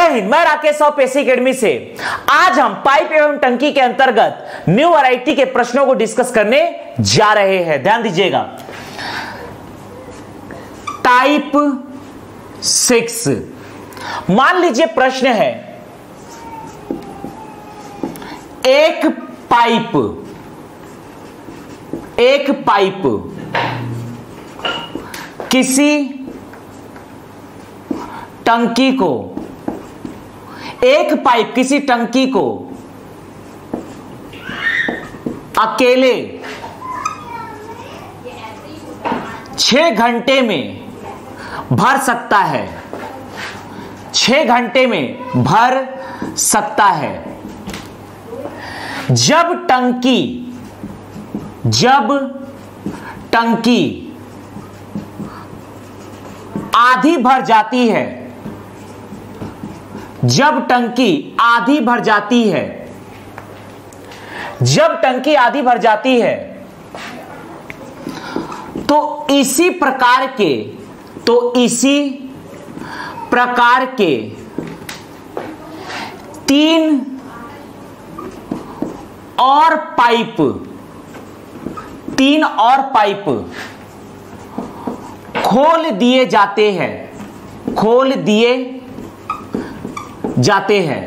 जय हिंद, मैं राकेश साहू पेशी एकेडमी से। आज हम पाइप एवं टंकी के अंतर्गत न्यू वैरायटी के प्रश्नों को डिस्कस करने जा रहे हैं। ध्यान दीजिएगा। टाइप 6, मान लीजिए प्रश्न है, एक पाइप किसी टंकी को अकेले 6 घंटे में भर सकता है। 6 घंटे में भर सकता है। जब टंकी आधी भर जाती है, जब टंकी आधी भर जाती है तो इसी प्रकार के 3 और पाइप खोल दिए जाते हैं।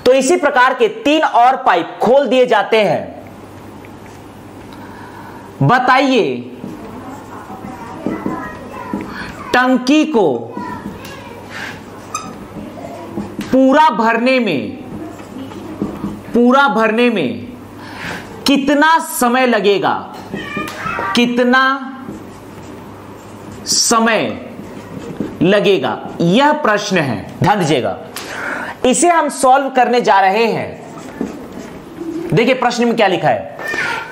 तो इसी प्रकार के 3 और पाइप खोल दिए जाते हैं। बताइए, टंकी को पूरा भरने में कितना समय लगेगा? यह प्रश्न है। ध्यान दीजिएगा, इसे हम सॉल्व करने जा रहे हैं। देखिए प्रश्न में क्या लिखा है।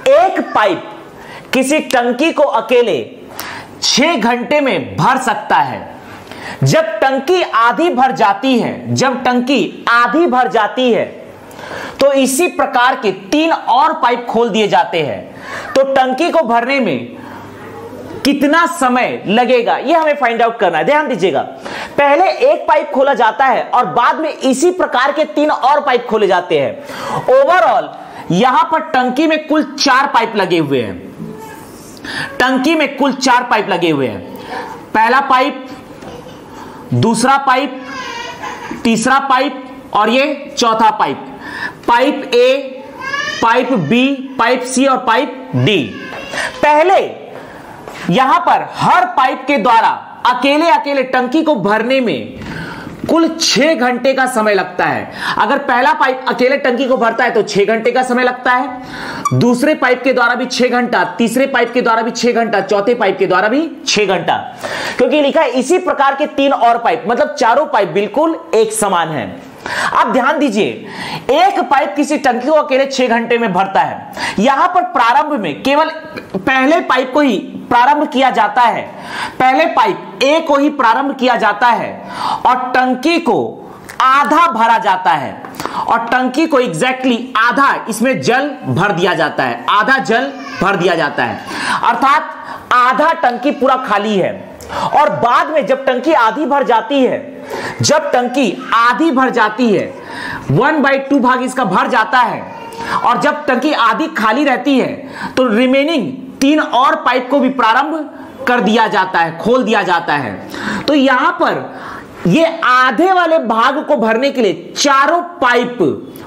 एक पाइप किसी टंकी को अकेले 6 घंटे में भर सकता है। जब टंकी आधी भर जाती है तो इसी प्रकार के 3 और पाइप खोल दिए जाते हैं। तो टंकी को भरने में कितना समय लगेगा, यह हमें फाइंड आउट करना है। ध्यान दीजिएगा, पहले एक पाइप खोला जाता है और बाद में इसी प्रकार के 3 और पाइप खोले जाते हैं। ओवरऑल यहां पर टंकी में कुल 4 पाइप लगे हुए हैं। पहला पाइप, दूसरा पाइप, तीसरा पाइप और ये चौथा pipe. Pipe A, pipe B, pipe C और पाइप डी। पहले यहां पर हर पाइप के द्वारा अकेले टंकी को भरने में कुल 6 घंटे का समय लगता है। अगर पहला पाइप अकेले टंकी को भरता है तो 6 घंटे का समय लगता है। दूसरे पाइप के द्वारा भी 6 घंटा, तीसरे पाइप के द्वारा भी 6 घंटा, चौथे पाइप के द्वारा भी 6 घंटा। क्योंकि लिखा है इसी प्रकार के 3 और पाइप, मतलब चारों पाइप बिल्कुल एक समान है। आप ध्यान दीजिए, एक पाइप किसी टंकी को अकेले 6 घंटे में भरता है। यहां पर प्रारंभ में केवल पहले पाइप को ही प्रारंभ किया जाता है। पहले पाइप ए को ही प्रारंभ किया जाता है और टंकी को आधा भरा जाता है। और टंकी को एग्जैक्टली आधा इसमें जल भर दिया जाता है। अर्थात आधा टंकी पूरा खाली है। और बाद में जब टंकी आधी भर जाती है, 1/2 भाग इसका भर जाता है। और जब टंकी आधी खाली रहती है तो रिमेनिंग 3 और पाइप को भी प्रारंभ कर दिया जाता है, खोल दिया जाता है। तो यहां पर ये आधे वाले भाग को भरने के लिए चारों पाइप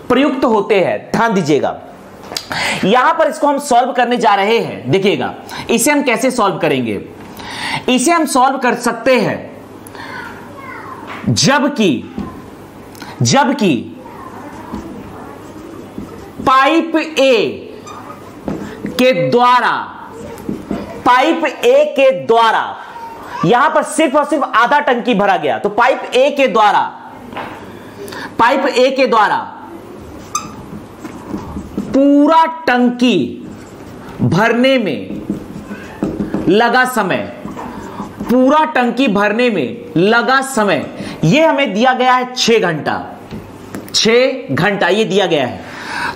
प्रयुक्त होते हैं। ध्यान दीजिएगा, यहां पर इसको हम सॉल्व करने जा रहे हैं। देखिएगा इसे हम कैसे सॉल्व करेंगे। इसे हम सॉल्व कर सकते हैं जबकि पाइप ए के द्वारा यहां पर सिर्फ और सिर्फ आधा टंकी भरा गया। तो पाइप ए के द्वारा पूरा टंकी भरने में लगा समय, यह हमें दिया गया है 6 घंटा ये दिया गया है।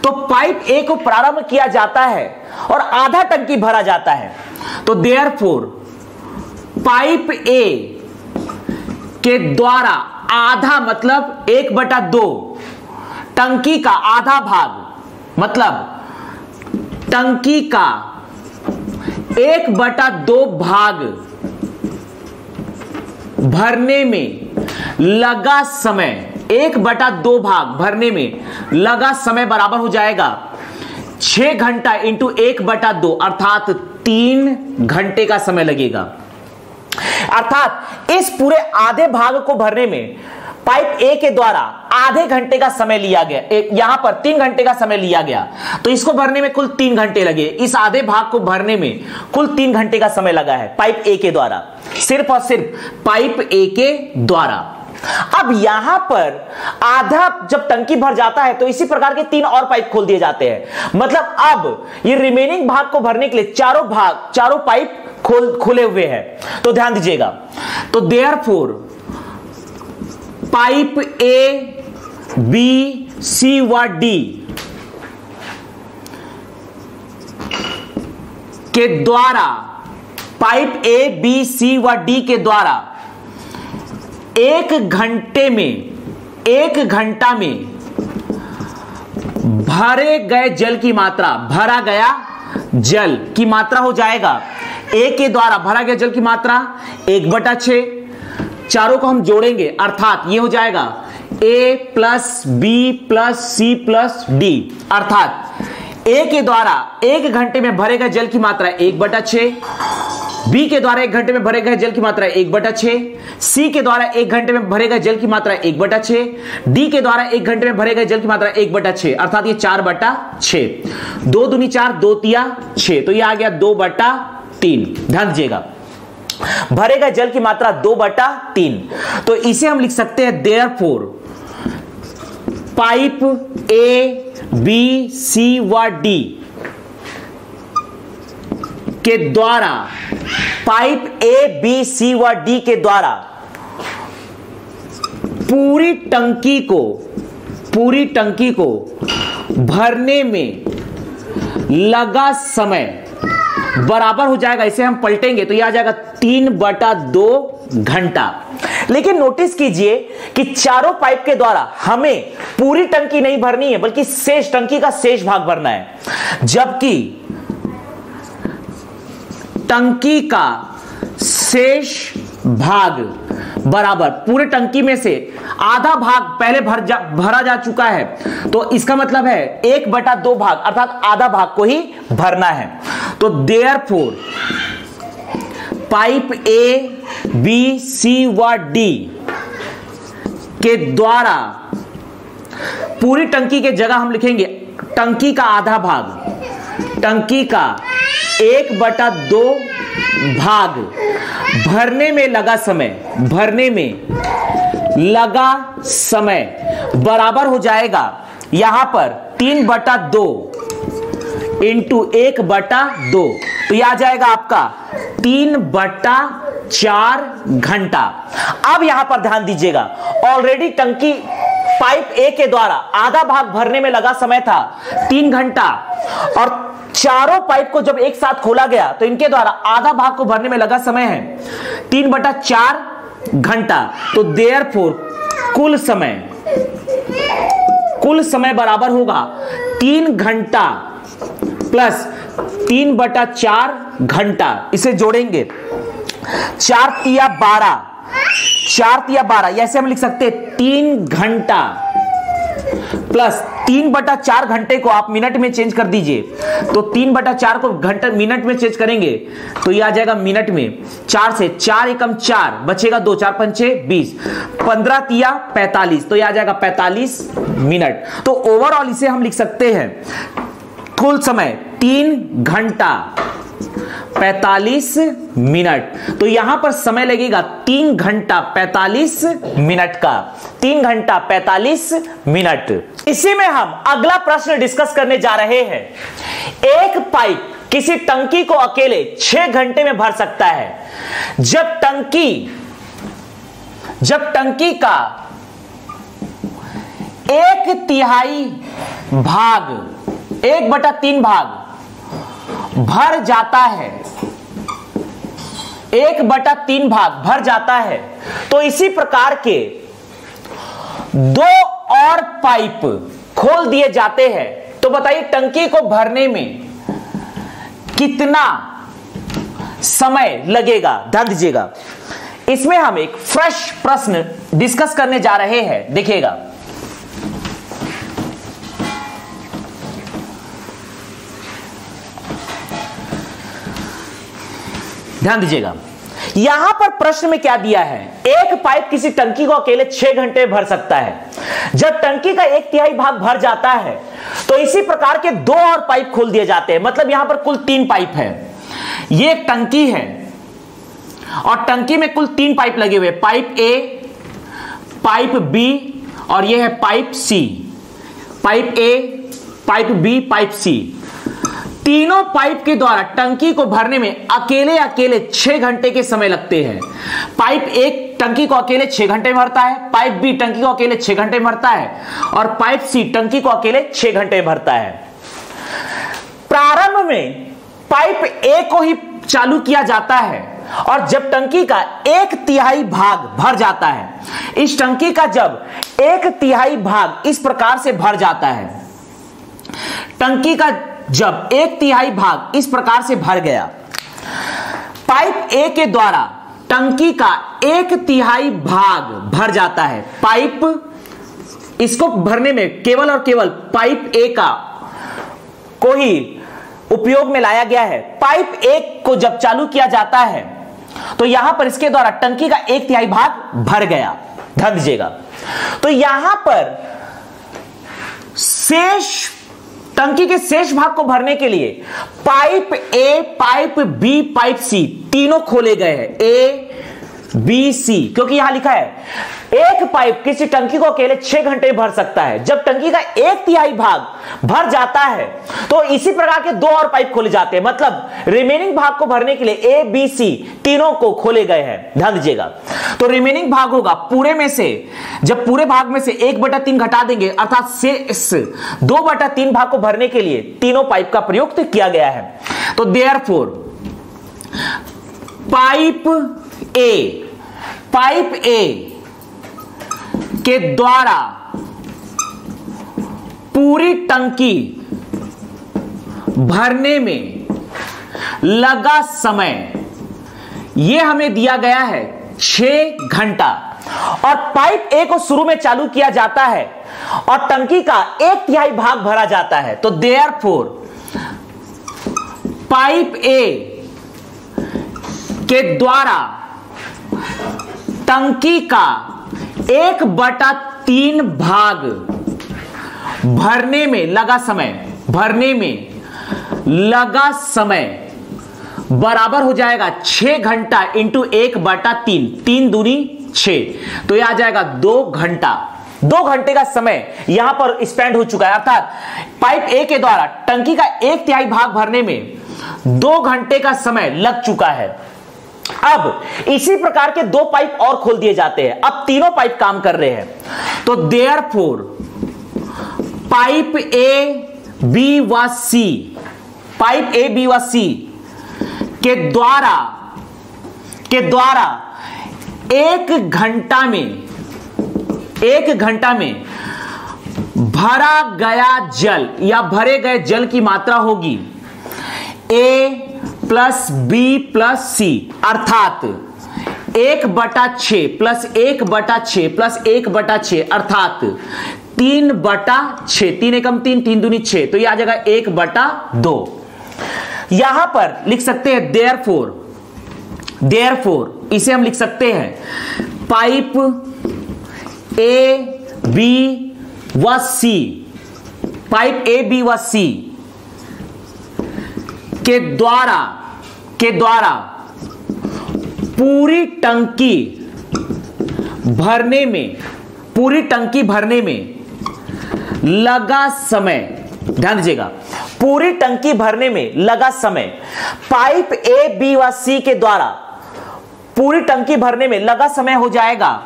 तो पाइप ए को प्रारंभ किया जाता है और आधा टंकी भरा जाता है। तो देयरफॉर पाइप ए के द्वारा आधा मतलब 1/2, टंकी का आधा भाग मतलब टंकी का 1/2 भाग भरने में लगा समय, 1/2 भाग भरने में लगा समय बराबर हो जाएगा 6 घंटा इंटू 1/2 अर्थात 3 घंटे का समय लगेगा। अर्थात इस पूरे आधे भाग को भरने में पाइप ए के द्वारा आधे घंटे का समय लिया गया, यहां पर 3 घंटे का समय लिया गया, तो इसको भरने में कुल 3 घंटे लगे। इस आधे भाग को भरने में कुल 3 घंटे का समय लगा है पाइप ए के द्वारा, सिर्फ और सिर्फ पाइप ए के द्वारा। अब यहां पर आधा जब टंकी भर जाता है तो इसी प्रकार के 3 और पाइप खोल दिए जाते हैं। मतलब अब ये रिमेनिंग भाग को भरने के लिए चारों पाइप खुले हुए हैं। तो ध्यान दीजिएगा, तो therefore pipe A, B, C व डी के द्वारा, पाइप ए, बी, सी व डी के द्वारा 1 घंटा में भरे गए जल की मात्रा, भरा गया जल की मात्रा हो जाएगा, ए के द्वारा भरा गया जल की मात्रा 1/6, चारों को हम जोड़ेंगे अर्थात ये हो जाएगा A plus B plus C plus D, अर्थात ए के द्वारा 1 घंटे में भरे गए जल की मात्रा 1/6, बी के द्वारा 1 घंटे में भरे गए जल की मात्रा 1/6, सी के द्वारा 1 घंटे में भरे गए जल की मात्रा 1/6, डी के द्वारा 1 घंटे में भरे गए जल की मात्रा 1/6, अर्थात ये 4/6, 2 दूनी 4, 2 तिया 6, तो ये आ गया 2/3। ध्यान दीजिएगा, भरे गए जल की मात्रा 2/3, तो इसे हम लिख सकते हैं therefore pipe A, B, C व डी के द्वारा, पाइप ए, बी, सी व डी के द्वारा पूरी टंकी को भरने में लगा समय बराबर हो जाएगा, इसे हम पलटेंगे तो यह आ जाएगा 3/2 घंटा। लेकिन नोटिस कीजिए कि चारों पाइप के द्वारा हमें पूरी टंकी नहीं भरनी है, बल्कि शेष टंकी का शेष भाग भरना है, जबकि टंकी का शेष भाग बराबर पूरे टंकी में से आधा भाग पहले भरा जा चुका है, तो इसका मतलब है 1/2 भाग अर्थात आधा भाग को ही भरना है। तो therefore pipe A, B, C व डी के द्वारा पूरी टंकी के जगह हम लिखेंगे टंकी का आधा भाग, टंकी का 1/2 भाग भरने में लगा समय बराबर हो जाएगा, यहां पर 3/2 इंटू 1/2, तो यह आ जाएगा आपका 3/4 घंटा। अब यहां पर ध्यान दीजिएगा, ऑलरेडी टंकी पाइप ए के द्वारा आधा भाग भरने में लगा समय था 3 घंटा, और चारों पाइप को जब एक साथ खोला गया तो इनके द्वारा आधा भाग को भरने में लगा समय है 3/4 घंटा। तो देयरफॉर कुल समय बराबर होगा 3 घंटा प्लस 3/4 घंटा। इसे जोड़ेंगे 4 तिया 12, ऐसे हम लिख सकते हैं 3 घंटा प्लस 3/4 घंटे को आप मिनट में चेंज कर दीजिए, तो 3/4 को घंटा मिनट में चेंज करेंगे तो ये आ जाएगा मिनट में, 4 से 4 एकम 4 बचेगा 2, 4 पंचे 20, 15 तिया 45, तो ये आ जाएगा 45 मिनट। तो ओवरऑल इसे हम लिख सकते हैं कुल समय 3 घंटा 45 मिनट। तो यहां पर समय लगेगा 3 घंटा 45 मिनट का, 3 घंटा 45 मिनट। इसी में हम अगला प्रश्न डिस्कस करने जा रहे हैं। एक पाइप किसी टंकी को अकेले 6 घंटे में भर सकता है, जब टंकी का 1/3 भाग 1/3 भाग भर जाता है, 1/3 भाग भर जाता है, तो इसी प्रकार के दो और पाइप खोल दिए जाते हैं तो बताइए टंकी को भरने में कितना समय लगेगा। ध्यान दीजिएगा, इसमें हम एक फ्रेश प्रश्न डिस्कस करने जा रहे हैं। देखिएगा, ध्यान दीजिएगा, यहां पर प्रश्न में क्या दिया है, एक पाइप किसी टंकी को अकेले 6 घंटे भर सकता है। जब टंकी का 1/3 भाग भर जाता है तो इसी प्रकार के 2 और पाइप खोल दिए जाते हैं। मतलब यहां पर कुल 3 पाइप है। ये एक टंकी है और टंकी में कुल 3 पाइप लगे हुए, पाइप ए, पाइप बी और यह है pipe C. Pipe A, pipe B, pipe C, तीनों पाइप के द्वारा टंकी को भरने में अकेले 6 घंटे के समय लगते हैं। पाइप एक टंकी को अकेले 6 घंटे में भरता है, पाइप बी टंकी को अकेले 6 घंटे में भरता है और पाइप सी टंकी को अकेले 6 घंटे में भरता है। प्रारंभ में पाइप ए को ही चालू किया जाता है और जब टंकी का 1/3 भाग भर जाता है, इस टंकी का जब 1/3 भाग इस प्रकार से भर जाता है, टंकी का जब 1/3 भाग इस प्रकार से भर गया, पाइप ए के द्वारा टंकी का 1/3 भाग भर जाता है। पाइप इसको भरने में केवल और केवल पाइप ए का को ही उपयोग में लाया गया है। पाइप ए को जब चालू किया जाता है तो यहां पर इसके द्वारा टंकी का 1/3 भाग भर गया। ध्यान दीजिएगा, तो यहां पर टंकी के शेष भाग को भरने के लिए pipe A, pipe B, pipe C तीनों खोले गए हैं, ए बी सी, क्योंकि यहां लिखा है एक पाइप किसी टंकी को अकेले 6 घंटे भर सकता है। जब टंकी का 1/3 भाग भर जाता है तो इसी प्रकार के 2 और पाइप खोले जाते हैं। मतलब रिमेनिंग भाग को भरने के लिए ए बी सी तीनों को खोले गए हैं। ध्यान दीजिएगा, तो रिमेनिंग भाग होगा पूरे में से, जब पूरे भाग में से 1/3 घटा देंगे अर्थात शेष 2/3 भाग को भरने के लिए तीनों पाइप का प्रयोग किया गया है। तो देयरफॉर पाइप ए के द्वारा पूरी टंकी भरने में लगा समय यह हमें दिया गया है 6 घंटा। और पाइप ए को शुरू में चालू किया जाता है और टंकी का 1/3 भाग भरा जाता है। तो देयरफॉर पाइप ए के द्वारा टंकी का 1/3 भाग भरने में लगा समय बराबर हो जाएगा 6 घंटा इंटू 1/3, 3 दूनी 6, तो यह आ जाएगा 2 घंटा। 2 घंटे का समय यहां पर स्पेंड हो चुका है, अर्थात पाइप ए के द्वारा टंकी का 1/3 भाग भरने में 2 घंटे का समय लग चुका है। अब इसी प्रकार के 2 पाइप और खोल दिए जाते हैं। अब तीनों पाइप काम कर रहे हैं। तो देयरफॉर पाइप ए बी व सी, पाइप ए बी व सी के द्वारा 1 घंटा में भरा गया जल या भरे गए जल की मात्रा होगी ए प्लस बी प्लस सी, अर्थात 1/6 प्लस 1/6 प्लस 1/6 अर्थात 3/6, 3 एकम 3, 3 दूनी 6, तो यह आ जाएगा 1/2। यहां पर लिख सकते हैं देयरफॉर इसे हम लिख सकते हैं पाइप ए बी व सी, पाइप ए बी व सी के द्वारा पूरी टंकी भरने में लगा समय, ध्यान दीजिएगा, पूरी टंकी भरने में लगा समय पाइप ए बी व सी के द्वारा पूरी टंकी भरने में लगा समय हो जाएगा,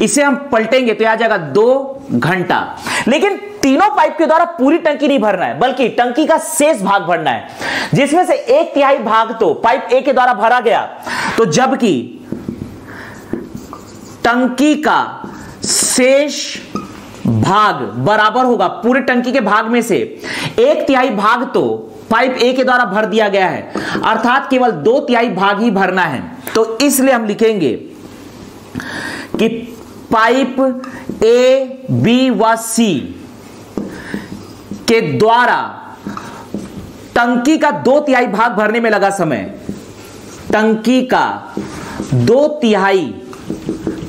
इसे हम पलटेंगे तो आ जाएगा 2 घंटा। लेकिन तीनों पाइप के द्वारा पूरी टंकी नहीं भरना है, बल्कि टंकी का शेष भाग भरना है, जिसमें से 1/3 भाग तो पाइप ए के द्वारा भरा गया। तो जबकि टंकी का शेष भाग बराबर होगा पूरे टंकी के भाग में से 1/3 भाग तो पाइप ए के द्वारा भर दिया गया है, अर्थात केवल 2/3 भाग ही भरना है। तो इसलिए हम लिखेंगे कि पाइप ए, बी व सी के द्वारा टंकी का 2/3 भाग भरने में लगा समय, टंकी का 2/3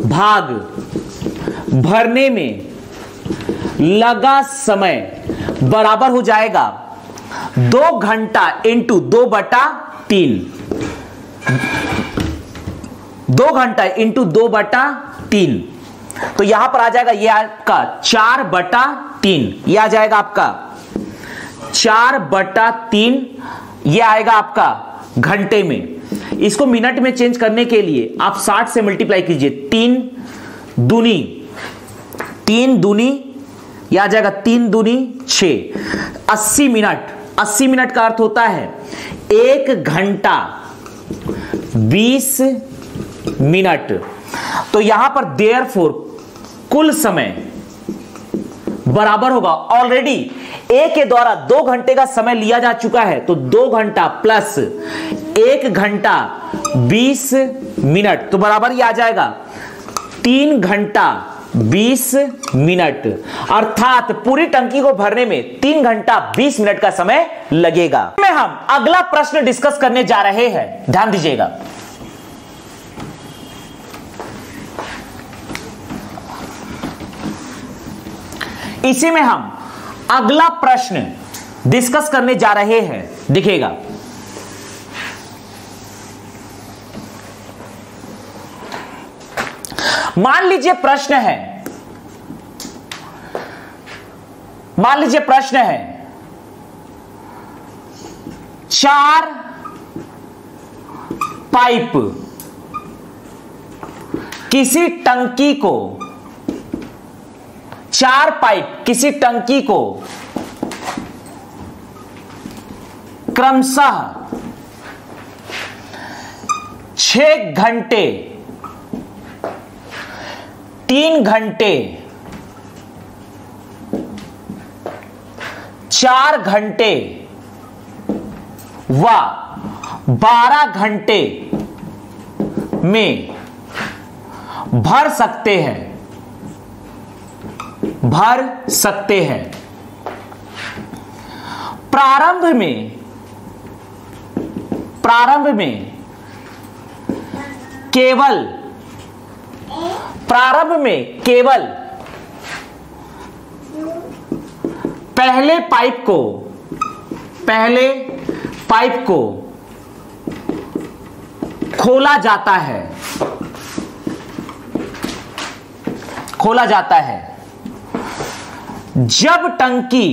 भाग भरने में लगा समय बराबर हो जाएगा 2 घंटा इंटू 2/3, 2 घंटा इंटू 2/3। तो यहां पर आ जाएगा ये आपका 4/3, ये आ जाएगा आपका 4/3, ये आएगा आपका घंटे में। इसको मिनट में चेंज करने के लिए आप 60 से मल्टीप्लाई कीजिए, 3 दूनी यह आ जाएगा 3 दूनी 6, 80 मिनट। 80 मिनट का अर्थ होता है 1 घंटा 20 मिनट। तो यहां पर देयरफॉर कुल समय बराबर होगा, ऑलरेडी ए के द्वारा 2 घंटे का समय लिया जा चुका है, तो 2 घंटा प्लस 1 घंटा 20 मिनट, तो बराबर ये आ जाएगा 3 घंटा 20 मिनट। अर्थात पूरी टंकी को भरने में 3 घंटा 20 मिनट का समय लगेगा। में हम अगला प्रश्न डिस्कस करने जा रहे हैं, ध्यान दीजिएगा। इसी में हम अगला प्रश्न डिस्कस करने जा रहे हैं, दिखेगा। मान लीजिए प्रश्न है, 4 पाइप किसी टंकी को क्रमशः 6 घंटे, 3 घंटे, 4 घंटे व 12 घंटे में भर सकते हैं। प्रारंभ में केवल पहले पाइप को खोला जाता है। जब टंकी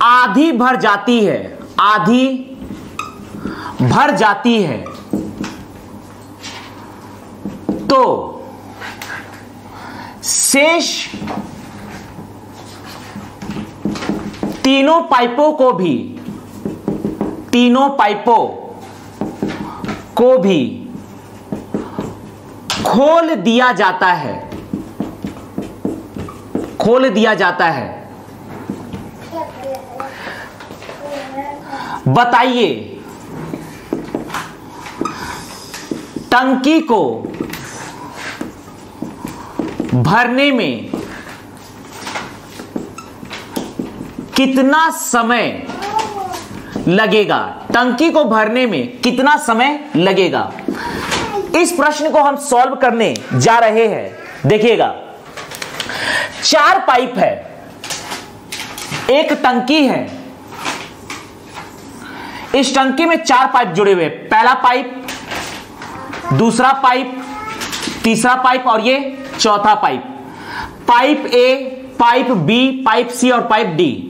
आधी भर जाती है तो शेष तीनों पाइपों को भी खोल दिया जाता है। बताइए टंकी को भरने में कितना समय लगेगा? इस प्रश्न को हम सॉल्व करने जा रहे हैं। देखिएगा, 4 पाइप है, एक टंकी है। इस टंकी में 4 पाइप जुड़े हुए, पहला पाइप, दूसरा पाइप, तीसरा पाइप और ये चौथा pipe. Pipe A, pipe B, pipe C और पाइप डी।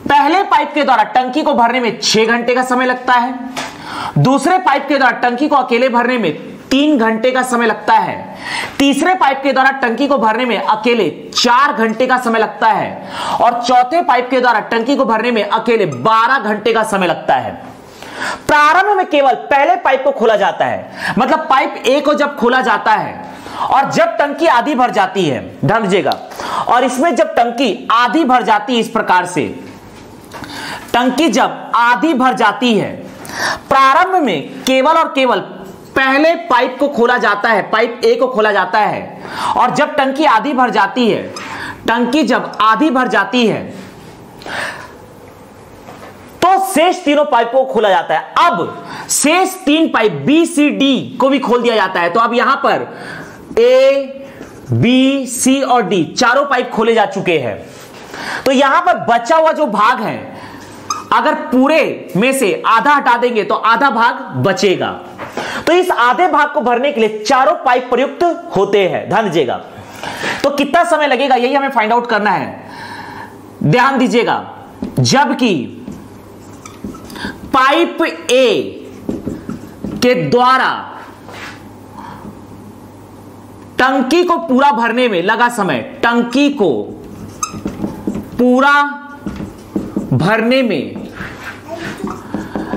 पहले पाइप के द्वारा टंकी को भरने में 6 घंटे का समय लगता है। दूसरे पाइप के द्वारा टंकी को अकेले भरने में 3 घंटे का समय लगता है। तीसरे पाइप के द्वारा टंकी को भरने में अकेले 4 घंटे का समय लगता है और चौथे पाइप के द्वारा टंकी को भरने में अकेले 12 घंटे का समय लगता है। प्रारंभ में केवल पहले पाइप को खोला जाता है, मतलब पाइप ए को जब खोला जाता है और जब टंकी आधी भर जाती है, ध्यान दीजिएगा, और इसमें जब टंकी आधी भर जाती है, इस प्रकार से टंकी जब आधी भर जाती है, प्रारंभ में केवल और केवल पहले पाइप को खोला जाता है, पाइप ए को खोला जाता है, और जब टंकी आधी भर जाती है, टंकी जब आधी भर जाती है तो शेष तीनों पाइपों को खोला जाता है। अब शेष 3 पाइप बी सी डी को भी खोल दिया जाता है। तो अब यहां पर ए बी सी और डी चारों पाइप खोले जा चुके हैं। तो यहां पर बचा हुआ जो भाग है, अगर पूरे में से आधा हटा देंगे तो आधा भाग बचेगा। तो इस आधे भाग को भरने के लिए चारों पाइप प्रयुक्त होते हैं, ध्यान दीजिएगा। तो कितना समय लगेगा यही हमें फाइंड आउट करना है, ध्यान दीजिएगा। जबकि पाइप ए के द्वारा टंकी को पूरा भरने में लगा समय, टंकी को पूरा भरने में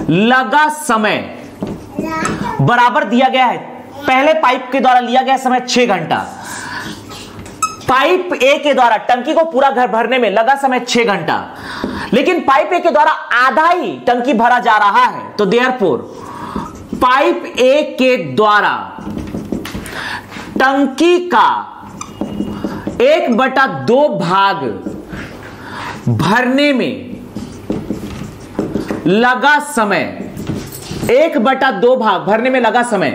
लगा समय बराबर दिया गया है, पहले पाइप के द्वारा लिया गया समय 6 घंटा। पाइप ए के द्वारा टंकी को पूरा घर भरने में लगा समय 6 घंटा, लेकिन पाइप ए के द्वारा आधा ही टंकी भरा जा रहा है। तो देयरफॉर पाइप ए के द्वारा टंकी का 1/2 भाग भरने में लगा समय, 1/2 भाग भरने में लगा समय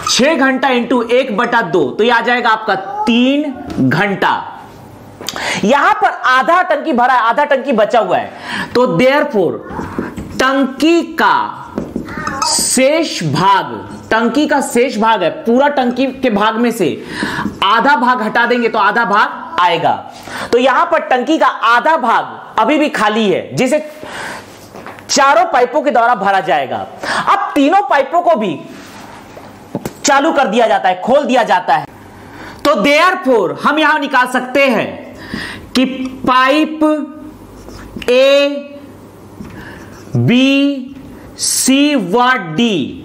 6 घंटा इंटू 1/2, तो यह आ जाएगा आपका 3 घंटा। यहां पर आधा टंकी भरा है, आधा टंकी बचा हुआ है। तो देयरफॉर टंकी का शेष भाग, टंकी का शेष भाग है, पूरा टंकी के भाग में से आधा भाग हटा देंगे तो आधा भाग आएगा। तो यहां पर टंकी का आधा भाग अभी भी खाली है, जिसे चारों पाइपों के द्वारा भरा जाएगा। अब तीनों पाइपों को भी चालू कर दिया जाता है, खोल दिया जाता है। तो देयरफॉर हम यहां निकाल सकते हैं कि पाइप ए बी सी व डी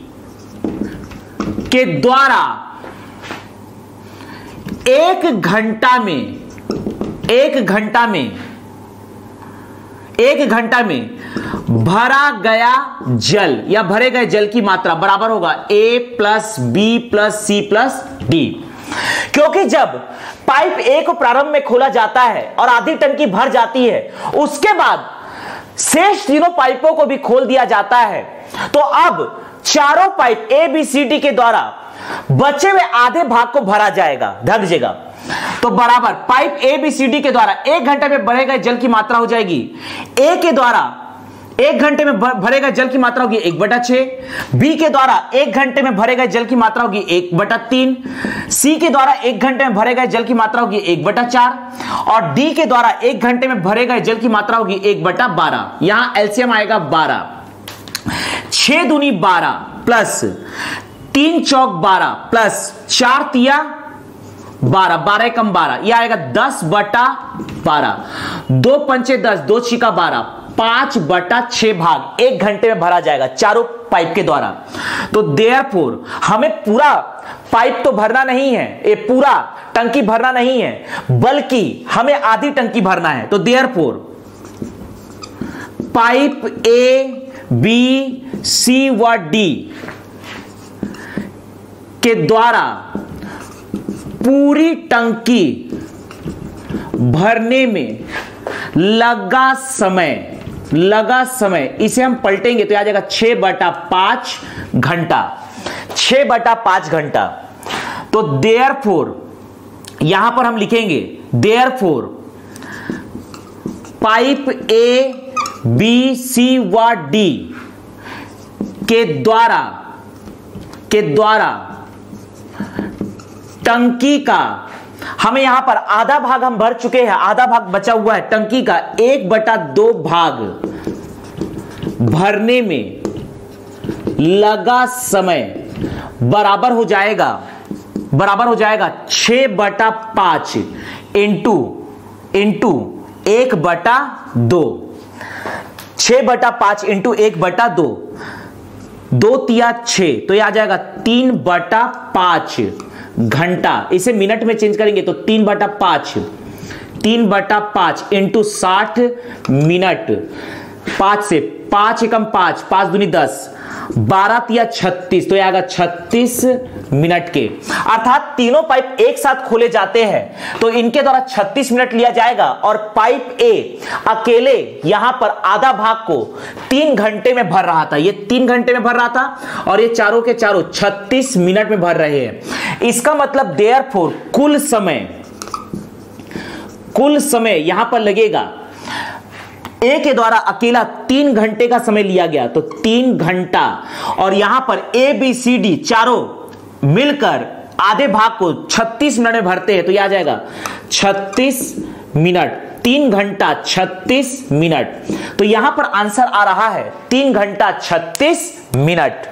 के द्वारा 1 घंटा में भरा गया जल या भरे गए जल की मात्रा बराबर होगा A plus B plus C plus D. क्योंकि जब पाइप ए को प्रारंभ में खोला जाता है और आधी टंकी भर जाती है, उसके बाद शेष तीनों पाइपों को भी खोल दिया जाता है। तो अब चारों pipe A B C D के द्वारा बचे हुए आधे भाग को भरा जाएगा, ध्यान दीजिएगा। तो बराबर pipe A B C D के द्वारा 1 घंटे में भरे गए जल की मात्रा हो जाएगी, ए के द्वारा 1 घंटे में भरे गए जल की मात्रा होगी 1/6, बी के द्वारा 1 घंटे में भरे गए जल की मात्रा होगी 1/3, सी के द्वारा 1 घंटे में भरे गए जल की मात्रा होगी 1/4 और डी के द्वारा 1 घंटे में भरे गए जल की मात्रा होगी 1/12। यहां एलसीएम आएगा 12, 6 दूनी 12 प्लस 3 चौक 12 प्लस 4 तिया 12, 12 कम 12, यह आएगा 10/12, 2 पंचे 10, 2 छिका 12, 5/6 भाग 1 घंटे में भरा जाएगा चारों पाइप के द्वारा। तो देयरफॉर हमें पूरा पाइप तो भरना नहीं है, ये पूरा टंकी भरना नहीं है, बल्कि हमें आधी टंकी भरना है। तो therefore pipe A B C व डी के द्वारा पूरी टंकी भरने में लगा समय इसे हम पलटेंगे तो आ जाएगा 6/5 घंटा, 6/5 घंटा। तो देयरफॉर यहां पर हम लिखेंगे therefore pipe A B C व डी के द्वारा टंकी का, हमें यहां पर आधा भाग हम भर चुके हैं, आधा भाग बचा हुआ है, टंकी का 1/2 भाग भरने में लगा समय बराबर हो जाएगा 6/5 इंटू 1/2, 6/5 इंटू 1/2, 2 तिया 6, तो ये आ जाएगा 3/5 घंटा। इसे मिनट में चेंज करेंगे तो 3/5 इंटू 60 मिनट। 5 से 5 एकम 5, 5 दूनी 10, 12 तिया 36, तो ये आएगा 36 मिनट के। अर्थात तीनों पाइप एक साथ खोले जाते हैं तो इनके द्वारा 36 मिनट लिया जाएगा, और पाइप ए अकेले यहां पर आधा भाग को 3 घंटे में भर रहा था। ये 3 घंटे में भर रहा था और ये चारों के चारों 36 मिनट में भर रहे हैं। इसका मतलब देयरफॉर कुल समय यहां पर लगेगा, ए के द्वारा अकेला 3 घंटे का समय लिया गया तो 3 घंटा, और यहां पर ए बी सी डी चारों मिलकर आधे भाग को 36 मिनट में भरते हैं तो यह आ जाएगा 36 मिनट। 3 घंटा 36 मिनट, तो यहां पर आंसर आ रहा है 3 घंटा 36 मिनट।